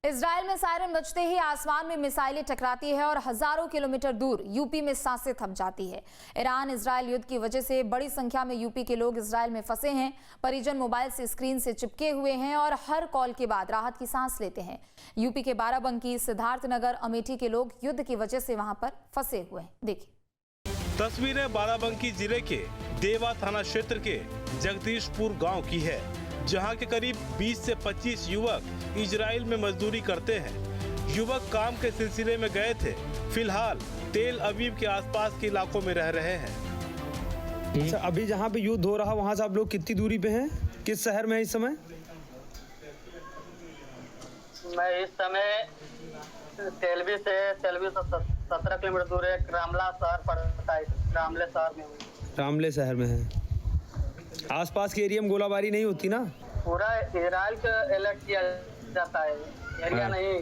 Israel में siren बजते ही आसमान में मिसाइलें टकराती है और हजारों किलोमीटर दूर यूपी में सांसें थम जाती है। ईरान इजराइल युद्ध की वजह से बड़ी संख्या में यूपी के लोग इजराइल में फंसे हैं। परिजन मोबाइल से स्क्रीन से चिपके हुए हैं और हर कॉल के बाद राहत की सांस लेते हैं। यूपी के बाराबंकी, सिद्धार्थनगर, अमेठी के लोग युद्ध की वजह से वहां पर फंसे हुए हैं। देखिए तस्वीरें बाराबंकी जिले के देवा थाना क्षेत्र के जगदीशपुर गांव की है, जहां के करीब 20 से 25 युवक इजराइल में मजदूरी करते हैं। युवक काम के सिलसिले में गए थे। फिलहाल तेल अवीव के आसपास के इलाकों में रह रहे हैं। अच्छा, अभी जहाँ पे युद्ध हो रहा वहाँ से आप लोग कितनी दूरी पे हैं? किस शहर में है इस समय? मैं इस समय तेलवी से 17 किलोमीटर दूर है। रामला शहर पड़ता है। रामले शहर में रामले शहर में है। आसपास के एरिया में गोलाबारी नहीं होती ना? पूरा इजराइल का अलर्ट किया जाता है, एरिया नहीं।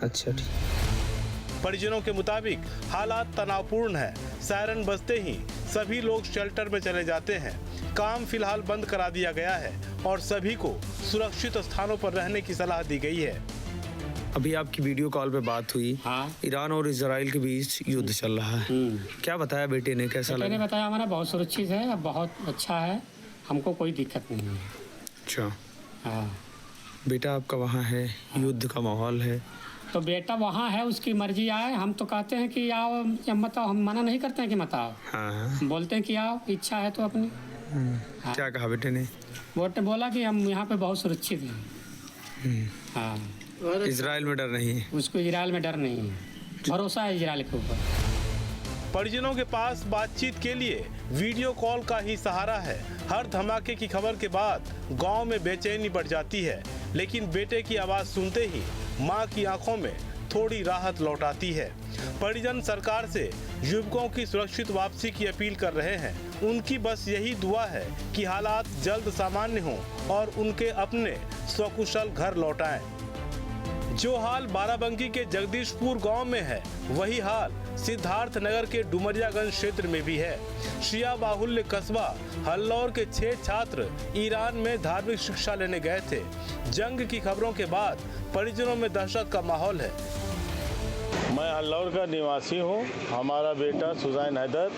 अच्छा ठीक। परिजनों के मुताबिक हालात तनावपूर्ण है। सायरन बजते ही सभी लोग शेल्टर में चले जाते हैं। काम फिलहाल बंद करा दिया गया है और सभी को सुरक्षित स्थानों पर रहने की सलाह दी गई है। अभी आपकी वीडियो कॉल पे बात हुई। हाँ। ईरान और इजराइल के बीच युद्ध चल रहा है। क्या बताया बेटे ने, कैसा लगा? बेटे ने बताया हमारा बहुत सुरक्षित है, बहुत अच्छा है, हमको कोई दिक्कत नहीं है। अच्छा हाँ। बेटा आपका वहाँ है, युद्ध का माहौल है, तो बेटा वहाँ है, उसकी मर्जी आए। हम तो कहते हैं कि आओ या मत आओ, हम मना नहीं करते हैं कि मत आओ। हाँ। बोलते हैं कि आओ, इच्छा है तो अपनी। हाँ। क्या कहा बेटे ने? बेटे बोला कि हम यहाँ पे बहुत सुरक्षित हैं। हाँ, इजराइल में डर नहीं है उसको। इजराइल में डर नहीं है, भरोसा है इजराइल के ऊपर। परिजनों के पास बातचीत के लिए वीडियो कॉल का ही सहारा है। हर धमाके की खबर के बाद गांव में बेचैनी बढ़ जाती है, लेकिन बेटे की आवाज सुनते ही मां की आंखों में थोड़ी राहत लौट आती है। परिजन सरकार से युवकों की सुरक्षित वापसी की अपील कर रहे हैं। उनकी बस यही दुआ है कि हालात जल्द सामान्य हों और उनके अपने सकुशल घर लौट आएं। जो हाल बाराबंकी के जगदीशपुर गांव में है, वही हाल सिद्धार्थनगर के डुमरियागंज क्षेत्र में भी है। शिया बाहुल्य कस्बा हल्लौर के 6 छात्र ईरान में धार्मिक शिक्षा लेने गए थे। जंग की खबरों के बाद परिजनों में दहशत का माहौल है। मैं हल्लौर का निवासी हूँ। हमारा बेटा सुजैन हैदर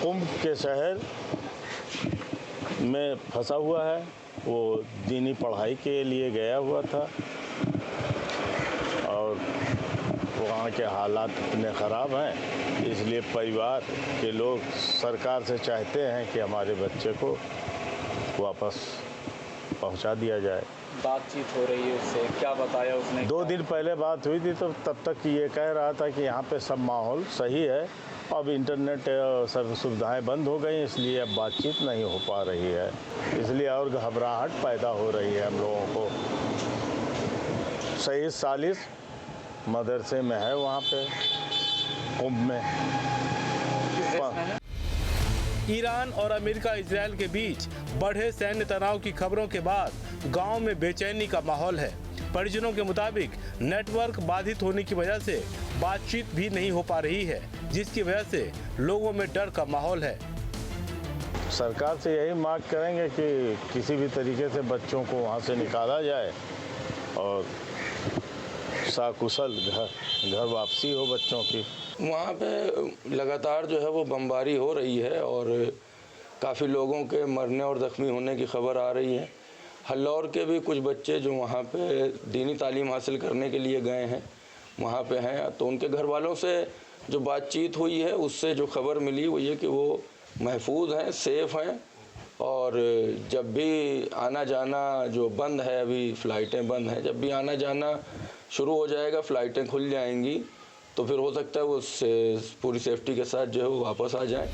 कुंभ के शहर में फंसा हुआ है। वो दीनी पढ़ाई के लिए गया हुआ था और वहाँ के हालात इतने ख़राब हैं, इसलिए परिवार के लोग सरकार से चाहते हैं कि हमारे बच्चे को वापस पहुँचा दिया जाए। बातचीत हो रही है उससे, क्या बताया उसने? 2 दिन पहले बात हुई थी, तो तब तक ये कह रहा था कि यहाँ पे सब माहौल सही है। अब इंटरनेट सब सुविधाएं बंद हो गई, इसलिए अब बातचीत नहीं हो पा रही है। इसलिए और घबराहट पैदा हो रही है हम लोगों को। शहीद सालिस मदरसे में है, वहाँ पे कुंभ में। ईरान और अमेरिका इजराइल के बीच बढ़े सैन्य तनाव की खबरों के बाद गांव में बेचैनी का माहौल है। परिजनों के मुताबिक नेटवर्क बाधित होने की वजह से बातचीत भी नहीं हो पा रही है, जिसकी वजह से लोगों में डर का माहौल है। सरकार से यही मांग करेंगे कि किसी भी तरीके से बच्चों को वहाँ से निकाला जाए और साकुशल घर वापसी हो बच्चों की। वहाँ पे लगातार जो है वो बमबारी हो रही है और काफ़ी लोगों के मरने और ज़ख्मी होने की खबर आ रही है। हल्लौर के भी कुछ बच्चे जो वहाँ पे दीनी तालीम हासिल करने के लिए गए हैं, वहाँ पे हैं, तो उनके घर वालों से जो बातचीत हुई है उससे जो खबर मिली वो ये कि वो महफूज हैं, सेफ़ हैं और जब भी आना जाना जो बंद है, अभी फ़्लाइटें बंद हैं, जब भी आना जाना शुरू हो जाएगा, फ़्लाइटें खुल जाएंगी, तो फिर हो सकता है वो पूरी सेफ्टी के साथ जो है वो वापस आ जाए।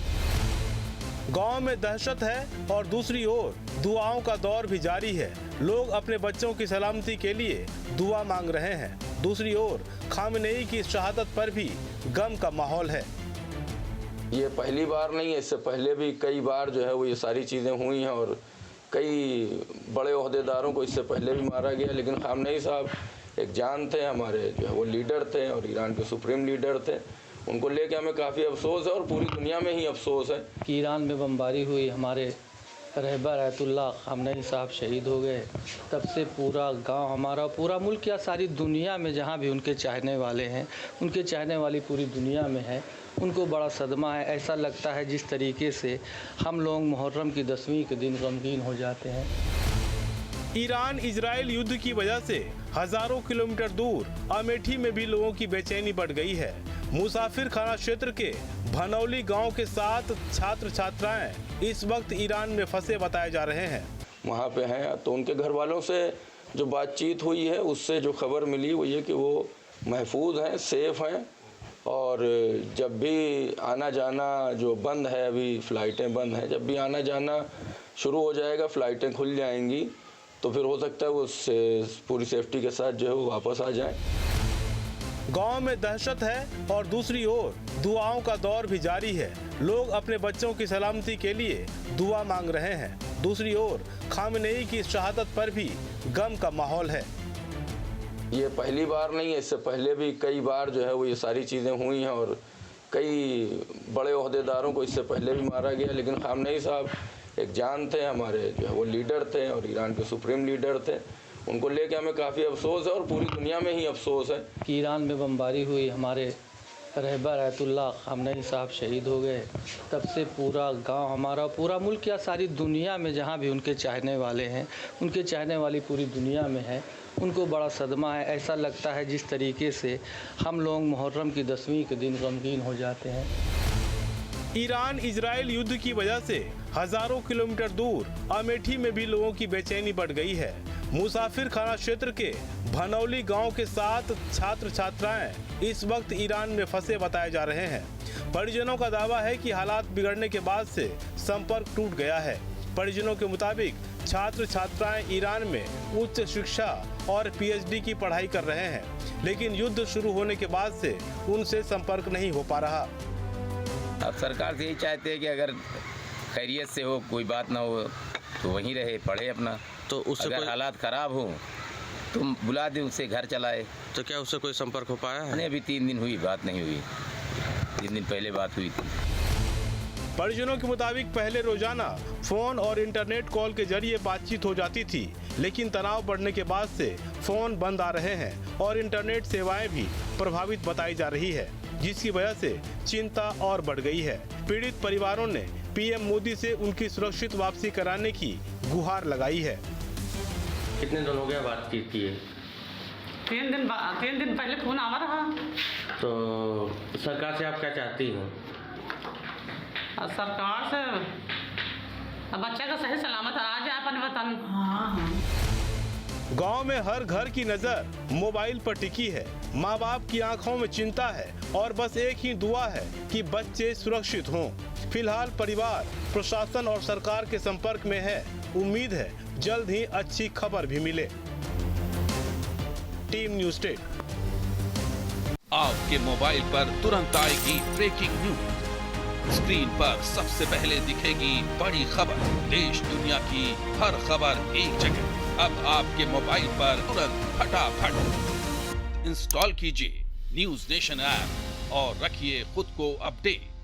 गांव में दहशत है और दूसरी ओर दुआओं का दौर भी जारी है। लोग अपने बच्चों की सलामती के लिए दुआ मांग रहे हैं। दूसरी ओर खामनेई की शहादत पर भी गम का माहौल है। ये पहली बार नहीं है, इससे पहले भी कई बार जो है वो ये सारी चीज़ें हुई हैं और कई बड़े ओहदेदारों को इससे पहले भी मारा गया। लेकिन खामनेई साहब एक जान थे, हमारे जो है वो लीडर थे और ईरान के सुप्रीम लीडर थे। उनको लेके हमें काफ़ी अफसोस है और पूरी दुनिया में ही अफसोस है कि ईरान में बमबारी हुई, हमारे रहबर आयतुल्ला खामनई साहब शहीद हो गए, तब से पूरा गांव हमारा, पूरा मुल्क या सारी दुनिया में जहां भी उनके चाहने वाले हैं, उनके चाहने वाली पूरी दुनिया में है, उनको बड़ा सदमा है। ऐसा लगता है जिस तरीके से हम लोग मुहर्रम की 10वीं के दिन गमगीन हो जाते हैं। ईरान इजराइल युद्ध की वजह से हजारों किलोमीटर दूर अमेठी में भी लोगों की बेचैनी बढ़ गई है। मुसाफिर खाना क्षेत्र के भनौली गांव के 7 छात्र छात्राएं इस वक्त ईरान में फंसे बताए जा रहे हैं। वहाँ पे हैं, तो उनके घर वालों से जो बातचीत हुई है उससे जो खबर मिली वो ये कि वो महफूज हैं, सेफ़ हैं, और जब भी आना जाना जो बंद है, अभी फ़्लाइटें बंद हैं, जब भी आना जाना शुरू हो जाएगा, फ़्लाइटें खुल जाएंगी, तो फिर हो सकता है वो पूरी सेफ्टी के साथ जो है वो वापस आ जाएं। गांव में दहशत है और दूसरी ओर दुआओं का दौर भी जारी है। लोग अपने बच्चों की सलामती के लिए दुआ मांग रहे हैं। दूसरी ओर खामनेई की शहादत पर भी गम का माहौल है। ये पहली बार नहीं है, इससे पहले भी कई बार जो है वो ये सारी चीज़ें हुई हैं और कई बड़े ओहदेदारों को इससे पहले भी मारा गया, लेकिन खामनेई साहब एक जान थे, हमारे जो है वो लीडर थे और ईरान के सुप्रीम लीडर थे। उनको लेके हमें काफ़ी अफसोस है और पूरी दुनिया में ही अफसोस है कि ईरान में बमबारी हुई, हमारे रहबर आयतुल्ला खामनई साहब शहीद हो गए, तब से पूरा गांव हमारा, पूरा मुल्क या सारी दुनिया में जहां भी उनके चाहने वाले हैं, उनके चाहने वाली पूरी दुनिया में है, उनको बड़ा सदमा है। ऐसा लगता है जिस तरीके से हम लोग मुहर्रम की 10वीं के दिन गमगीन हो जाते हैं। ईरान इजराइल युद्ध की वजह से हजारों किलोमीटर दूर अमेठी में भी लोगों की बेचैनी बढ़ गई है। मुसाफिर खाना क्षेत्र के भनौली गांव के 7 छात्र छात्राएं इस वक्त ईरान में फंसे बताए जा रहे हैं। परिजनों का दावा है कि हालात बिगड़ने के बाद से संपर्क टूट गया है। परिजनों के मुताबिक छात्र छात्राएं ईरान में उच्च शिक्षा और पीएचडी की पढ़ाई कर रहे हैं, लेकिन युद्ध शुरू होने के बाद से उनसे संपर्क नहीं हो पा रहा। अब सरकार से यही चाहते हैं कि अगर खैरियत से हो, कोई बात ना हो, तो वहीं रहे, पढ़े अपना। तो उससे अगर हालात ख़राब हो तो बुला दे, उससे घर चलाए। तो क्या उससे कोई संपर्क हो पाया है? नहीं, अभी 3 दिन हुई, बात नहीं हुई। 3 दिन पहले बात हुई थी। परिजनों के मुताबिक पहले रोजाना फोन और इंटरनेट कॉल के जरिए बातचीत हो जाती थी, लेकिन तनाव बढ़ने के बाद से फोन बंद आ रहे हैं और इंटरनेट सेवाएं भी प्रभावित बताई जा रही है, जिसकी वजह से चिंता और बढ़ गई है। पीड़ित परिवारों ने पीएम मोदी से उनकी सुरक्षित वापसी कराने की गुहार लगाई है। कितने दिन हो गया बातचीत किए? 3 दिन पहले फोन आवा रहा। तो सरकार से आप क्या चाहती हैं? सरकार से बच्चे का सही सलामत आ जाए अपने वतन। गांव में हर घर की नजर मोबाइल पर टिकी है। माँ बाप की आंखों में चिंता है और बस एक ही दुआ है कि बच्चे सुरक्षित हों। फिलहाल परिवार प्रशासन और सरकार के संपर्क में है। उम्मीद है जल्द ही अच्छी खबर भी मिले। Team news state. आपके मोबाइल पर तुरंत आएगी ब्रेकिंग न्यूज। स्क्रीन पर सबसे पहले दिखेगी बड़ी खबर। देश दुनिया की हर खबर एक जगह। अब आपके मोबाइल पर तुरंत फटाफट इंस्टॉल कीजिए न्यूज़ नेशन ऐप और रखिए खुद को अपडेट।